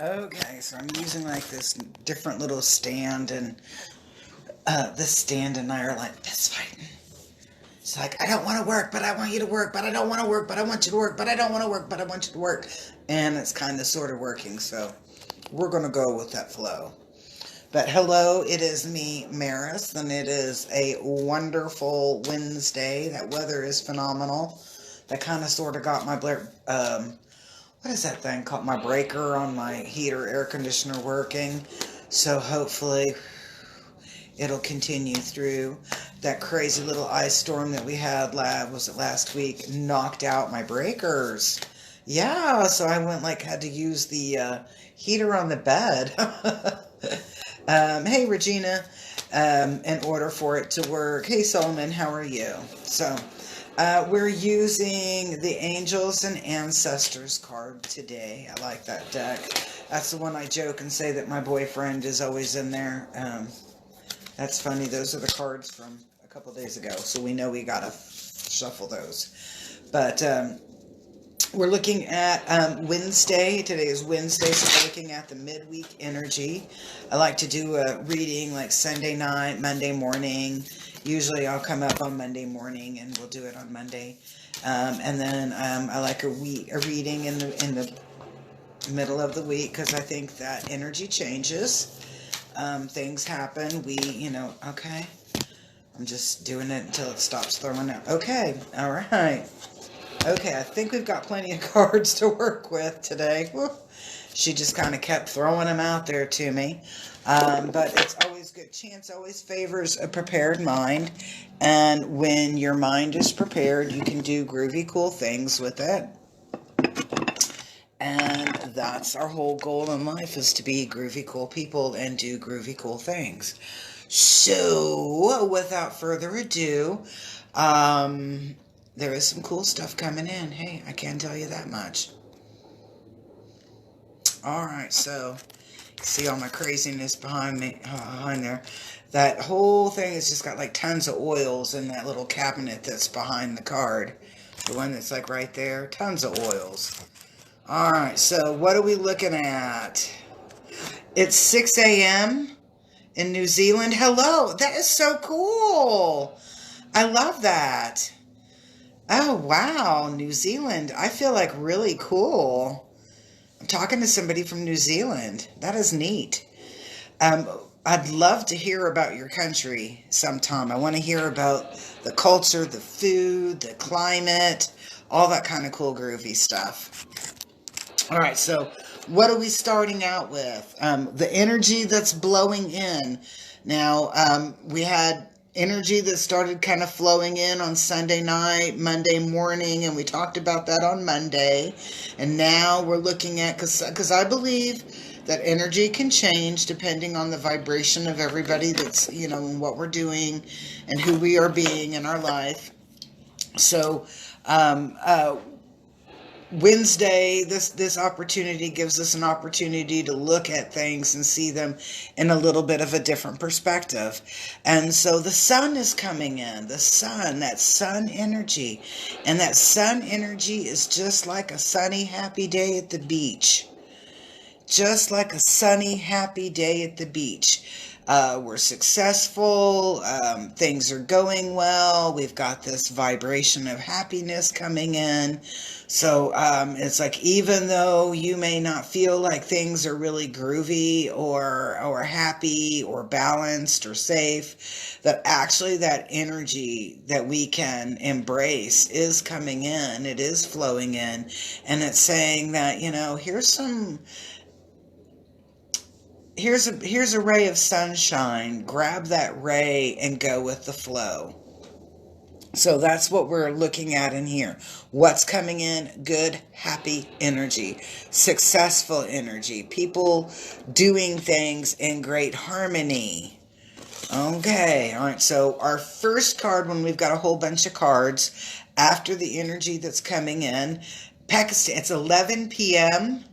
Okay, so I'm using like this different little stand, and this stand and I are like fist fighting. It's like, I don't want to work, but I want you to work, but I don't want to work, but I want you to work, but I don't want to work, but I want you to work. And it's kind of sort of working, so we're going to go with that flow. But hello, it is me, Maris, and it is a wonderful Wednesday. That weather is phenomenal. That kind of sort of got my what is that thing called? My breaker on my heater air conditioner working. So hopefully it'll continue through. That crazy little ice storm that we had was it last week knocked out my breakers. Yeah, so I went like had to use the heater on the bed. Hey Regina, in order for it to work. Hey Solomon, how are you? So we're using the Angels and Ancestors card today. I like that deck. That's the one I joke and say that my boyfriend is always in there. That's funny. Those are the cards from a couple days ago, so we know we gotta shuffle those. But we're looking at Wednesday. Today is Wednesday, so we're looking at the midweek energy. I like to do a reading like Sunday night, Monday morning. Usually I'll come up on Monday morning and we'll do it on Monday. And then I like a reading in the middle of the week because I think that energy changes. Things happen. Okay. I'm just doing it until it stops throwing out. Okay. All right. Okay, I think we've got plenty of cards to work with today. Woo. She just kind of kept throwing them out there to me. But it's always good. Chance always favors a prepared mind. And when your mind is prepared, you can do groovy, cool things with it. And that's our whole goal in life, is to be groovy, cool people and do groovy, cool things. So, without further ado, there is some cool stuff coming in. Hey, I can't tell you that much. Alright, so see all my craziness behind there. That whole thing has just got like tons of oils in that little cabinet that's behind the card. The one that's like right there. Tons of oils. Alright, so what are we looking at? It's 6 a.m. in New Zealand. Hello, that is so cool. I love that. Oh, wow, New Zealand. I feel like really cool. I'm talking to somebody from New Zealand. That is neat. I'd love to hear about your country sometime. I want to hear about the culture, the food, the climate, all that kind of cool groovy stuff. All right, so what are we starting out with? The energy that's blowing in. Now, we had energy that started kind of flowing in on Sunday night, Monday morning, and we talked about that on Monday. And now we're looking at, because I believe that energy can change depending on the vibration of everybody that's, and what we're doing and who we are being in our life. So, Wednesday, this opportunity gives us an opportunity to look at things and see them in a little bit of a different perspective. And so the sun is coming in, the sun, that sun energy. And that sun energy is just like a sunny, happy day at the beach. Just like a sunny, happy day at the beach. We're successful, things are going well, we've got this vibration of happiness coming in. So it's like, even though you may not feel like things are really groovy or happy or balanced or safe, that actually that energy that we can embrace is coming in, it is flowing in, and it's saying that, here's a ray of sunshine. Grab that ray and go with the flow. So that's what we're looking at in here. What's coming in? Good, happy energy, successful energy, people doing things in great harmony. Okay, all right, so our first card, when we've got a whole bunch of cards, after the energy that's coming in, Pakistan, it's 11 p.m.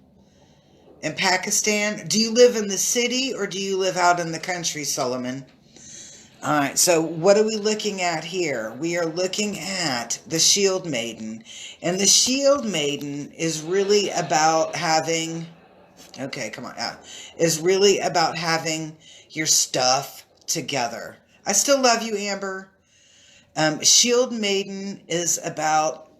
in Pakistan. Do you live in the city or do you live out in the country, Solomon? All right, so what are we looking at here? We are looking at the Shield Maiden. And the Shield Maiden is really about having Okay, come on. Is really about having your stuff together. I still love you, Amber. Shield Maiden is about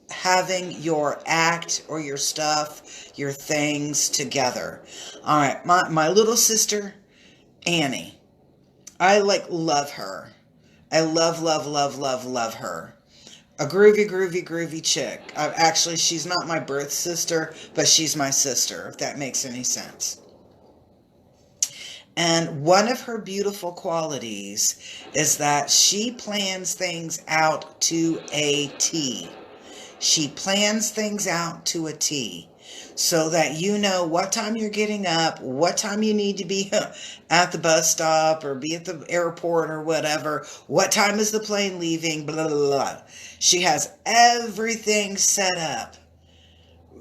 having your act or your stuff, your things together. All right, my little sister, Annie. I love her. I love her. A groovy chick. Actually, she's not my birth sister, but she's my sister, if that makes any sense. And one of her beautiful qualities is that she plans things out to a T. She plans things out to a T so that you know what time you're getting up, what time you need to be at the bus stop or be at the airport or whatever, what time is the plane leaving, blah, blah, blah. She has everything set up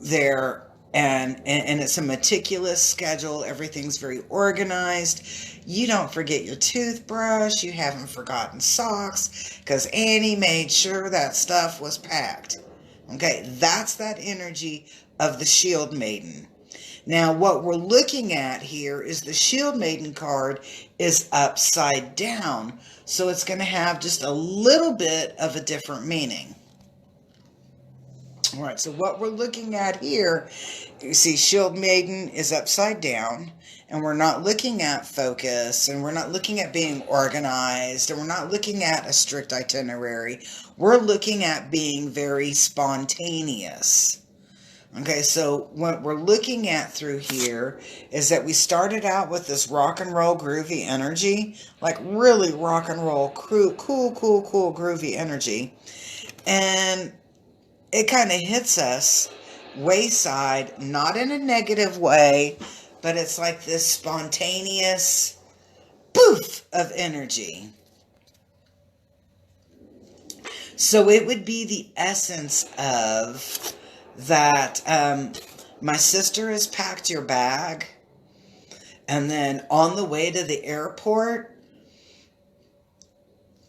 there, and it's a meticulous schedule. Everything's very organized. You don't forget your toothbrush. You haven't forgotten socks because Annie made sure that stuff was packed. Okay, that's that energy of the Shield Maiden. Now, what we're looking at here is the Shield Maiden card is upside down, so it's going to have just a little bit of a different meaning. All right, so what we're looking at here, you see Shield Maiden is upside down, and we're not looking at focus, and we're not looking at being organized, and we're not looking at a strict itinerary. We're looking at being very spontaneous. Okay, so what we're looking at through here is that we started out with this rock and roll groovy energy, like really rock and roll, cool, groovy energy. And it kind of hits us wayside, not in a negative way, but it's like this spontaneous poof of energy. So it would be the essence of that. My sister has packed your bag, and then on the way to the airport,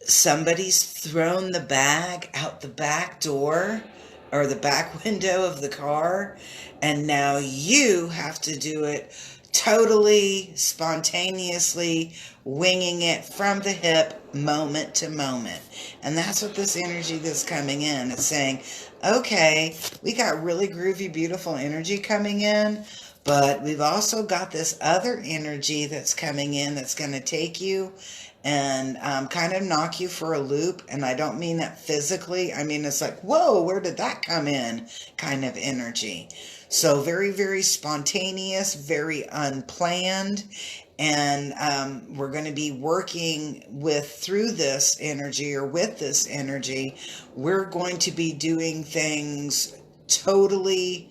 somebody's thrown the bag out the back door or the back window of the car, and now you have to do it totally spontaneously, winging it from the hip, moment to moment. And that's what this energy that's coming in. It's saying, okay, we got really groovy, beautiful energy coming in, but we've also got this other energy that's coming in that's going to take you and kind of knock you for a loop. And I don't mean that physically. I mean, it's like, whoa, where did that come in kind of energy. So very, very spontaneous, very unplanned. And we're going to be working through this energy, or with this energy, we're going to be doing things totally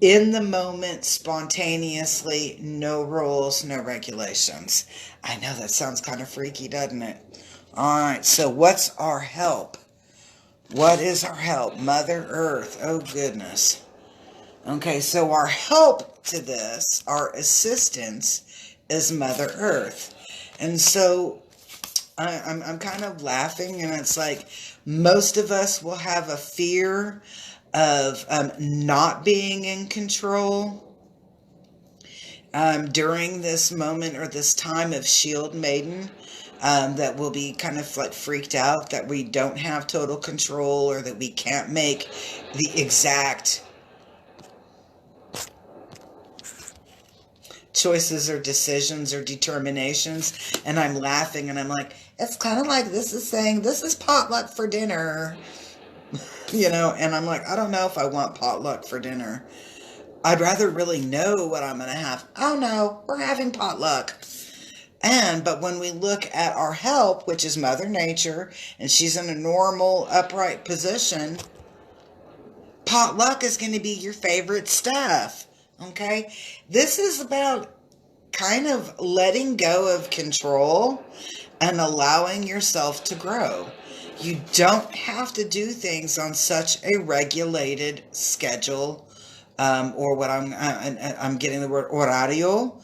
in the moment, spontaneously, no rules, no regulations. I know that sounds kind of freaky, doesn't it? All right, so what's our help? What is our help? Mother Earth. Oh, goodness. Okay, so our help to this, our assistance, is Mother Earth. And so I'm kind of laughing, and it's like most of us will have a fear of not being in control during this moment or this time of Shield Maiden, that will be kind of like freaked out that we don't have total control, or that we can't make the exact choices or decisions or determinations. And I'm laughing, and I'm like, it's kind of like this is saying, this is potluck for dinner. You know, and I'm like, I don't know if I want potluck for dinner. I'd rather really know what I'm going to have. Oh no, we're having potluck. But when we look at our help, which is Mother Nature, and she's in a normal, upright position, potluck is going to be your favorite stuff. Okay? This is about kind of letting go of control and allowing yourself to grow. You don't have to do things on such a regulated schedule, or what I'm getting the word horario.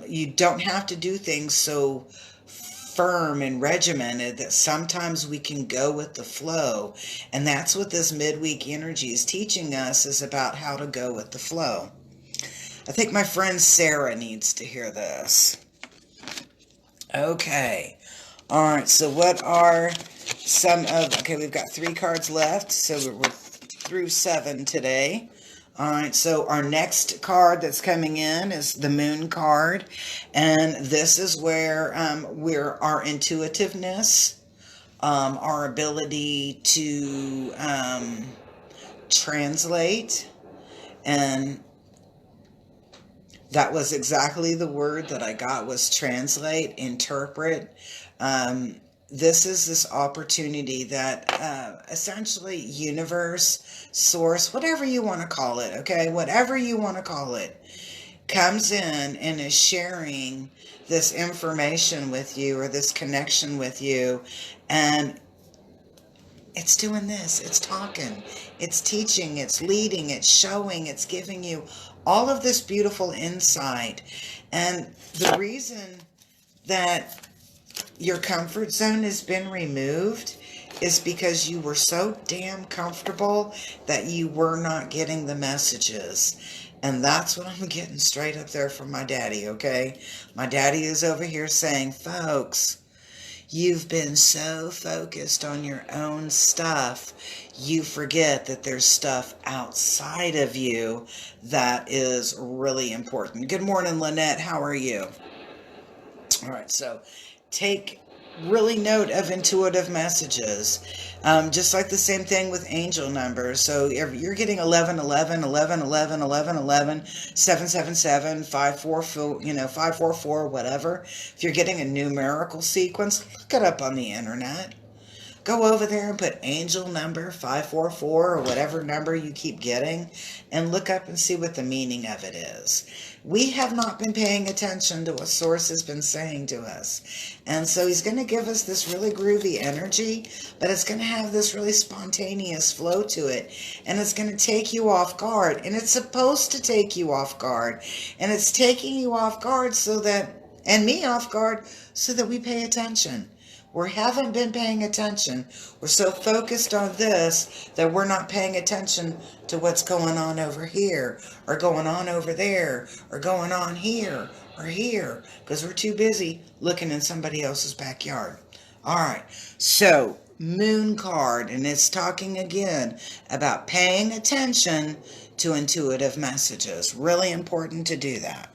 You don't have to do things so firm and regimented that sometimes we can go with the flow. And that's what this midweek energy is teaching us, is about how to go with the flow. I think my friend Sarah needs to hear this. Okay. All right, so what are some of... Okay, we've got 3 cards left, so we're through 7 today. All right, so our next card that's coming in is the Moon card, and this is where our intuitiveness, our ability to translate, and that was exactly the word that I got, was translate, interpret. This is this opportunity that essentially universe, source, whatever you want to call it, okay? Whatever you want to call it, comes in and is sharing this information with you, or this connection with you, and it's doing this, it's talking, it's teaching, it's leading, it's showing, it's giving you all of this beautiful insight. And the reason that your comfort zone has been removed is because you were so damn comfortable that you were not getting the messages. And that's what I'm getting straight up there from my daddy, okay? My daddy is over here saying, folks, you've been so focused on your own stuff, you forget that there's stuff outside of you that is really important. Good morning, Lynette. How are you? All right, so take really note of intuitive messages. Just like the same thing with angel numbers. So if you're getting 11, 11, 11, 11, 11, 11, 777, 544, 544, whatever. If you're getting a numerical sequence, look it up on the internet. Go over there and put angel number 544 or whatever number you keep getting, and look up and see what the meaning of it is. We have not been paying attention to what Source has been saying to us. And so he's going to give us this really groovy energy, but it's going to have this really spontaneous flow to it. And it's going to take you off guard. And it's supposed to take you off guard. And it's taking you off guard and me off guard, so that we pay attention. We haven't been paying attention. We're so focused on this that we're not paying attention to what's going on over here, or going on over there, or going on here, or here, because we're too busy looking in somebody else's backyard. All right, so Moon card, and it's talking again about paying attention to intuitive messages. Really important to do that.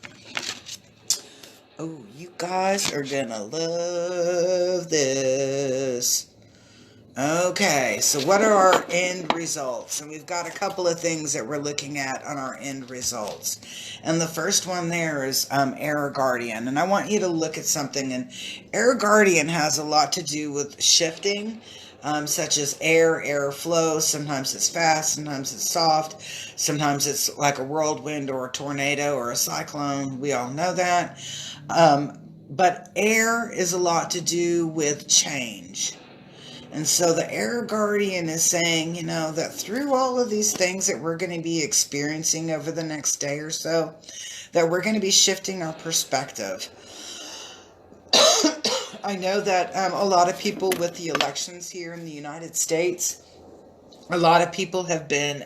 Oh, you guys are gonna love this. Okay, so what are our end results? And we've got a couple of things that we're looking at on our end results. And the first one there is Air Guardian. And I want you to look at something. And Air Guardian has a lot to do with shifting, such as air flow. Sometimes it's fast, sometimes it's soft, sometimes it's like a whirlwind or a tornado or a cyclone. We all know that. But air is a lot to do with change. And so the Air Guardian is saying, that through all of these things that we're going to be experiencing over the next day or so, that we're going to be shifting our perspective. I know that a lot of people with the elections here in the United States, a lot of people have been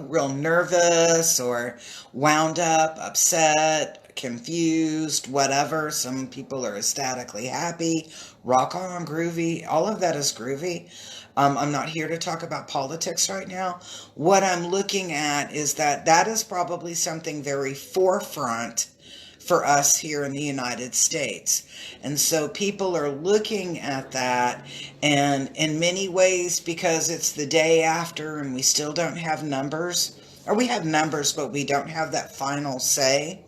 real nervous or wound up, upset, confused, whatever. Some people are ecstatically happy, rock on, groovy. All of that is groovy. I'm not here to talk about politics right now. What I'm looking at is that is probably something very forefront for us here in the United States. And so people are looking at that, and in many ways, because it's the day after and we still don't have numbers, or we have numbers, but we don't have that final say.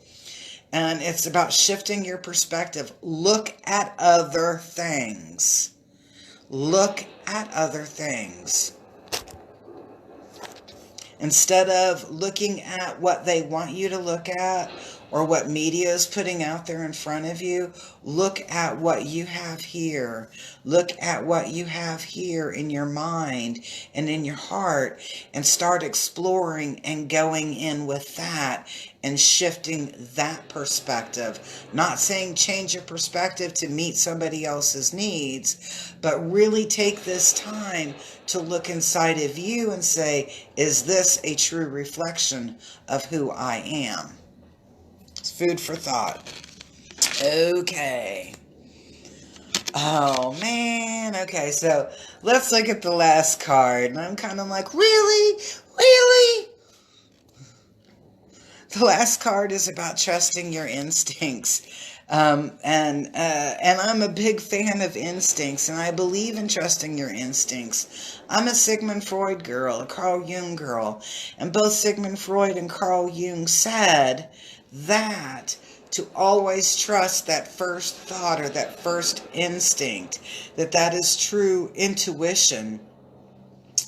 And it's about shifting your perspective. Look at other things. Look at other things. Instead of looking at what they want you to look at, or what media is putting out there in front of you, look at what you have here. Look at what you have here in your mind and in your heart, and start exploring and going in with that and shifting that perspective. Not saying change your perspective to meet somebody else's needs, but really take this time to look inside of you and say, is this a true reflection of who I am? Food for thought. Okay. Oh, man. Okay, so let's look at the last card. And I'm kind of like, really? Really? The last card is about trusting your instincts. And I'm a big fan of instincts, and I believe in trusting your instincts. I'm a Sigmund Freud girl, a Carl Jung girl, and both Sigmund Freud and Carl Jung said that to always trust that first thought or that first instinct, that is true intuition,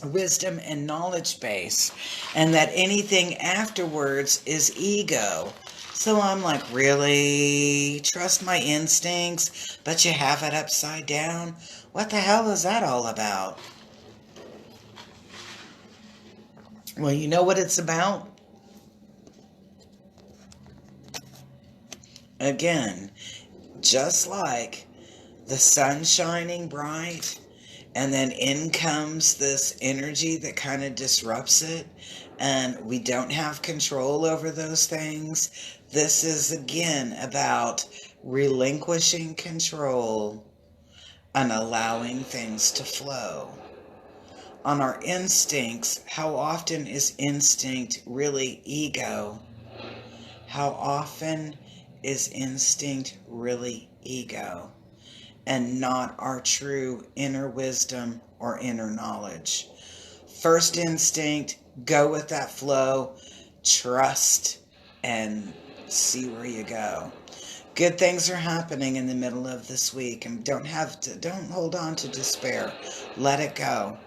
wisdom, and knowledge base, and that anything afterwards is ego. So I'm like, really? Trust my instincts, but you have it upside down? What the hell is that all about? Well, you know what it's about? Again, just like the sun shining bright, and then in comes this energy that kind of disrupts it, and we don't have control over those things. This is again about relinquishing control and allowing things to flow. On our instincts, how often is instinct really ego? How often is instinct really ego and not our true inner wisdom or inner knowledge? First instinct, go with that flow, trust, and see where you go. Good things are happening in the middle of this week, and don't hold on to despair. Let it go.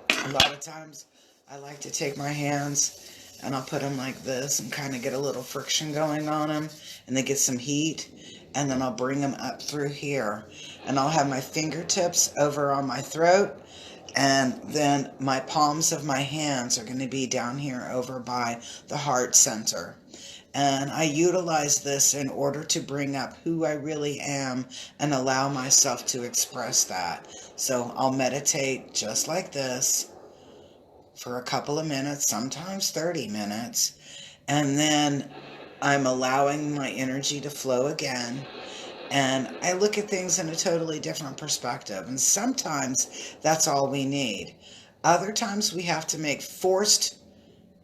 A lot of times I like to take my hands and I'll put them like this and kind of get a little friction going on them, and they get some heat, and then I'll bring them up through here, and I'll have my fingertips over on my throat, and then my palms of my hands are going to be down here over by the heart center. And I utilize this in order to bring up who I really am and allow myself to express that. So I'll meditate just like this for a couple of minutes, sometimes 30 minutes. And then I'm allowing my energy to flow again. And I look at things in a totally different perspective. And sometimes that's all we need. Other times we have to make forced,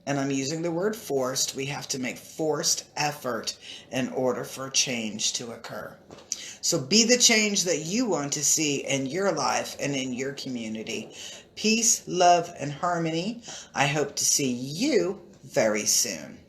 and I'm using the word forced, we have to make forced effort in order for change to occur. So be the change that you want to see in your life and in your community. Peace, love, and harmony. I hope to see you very soon.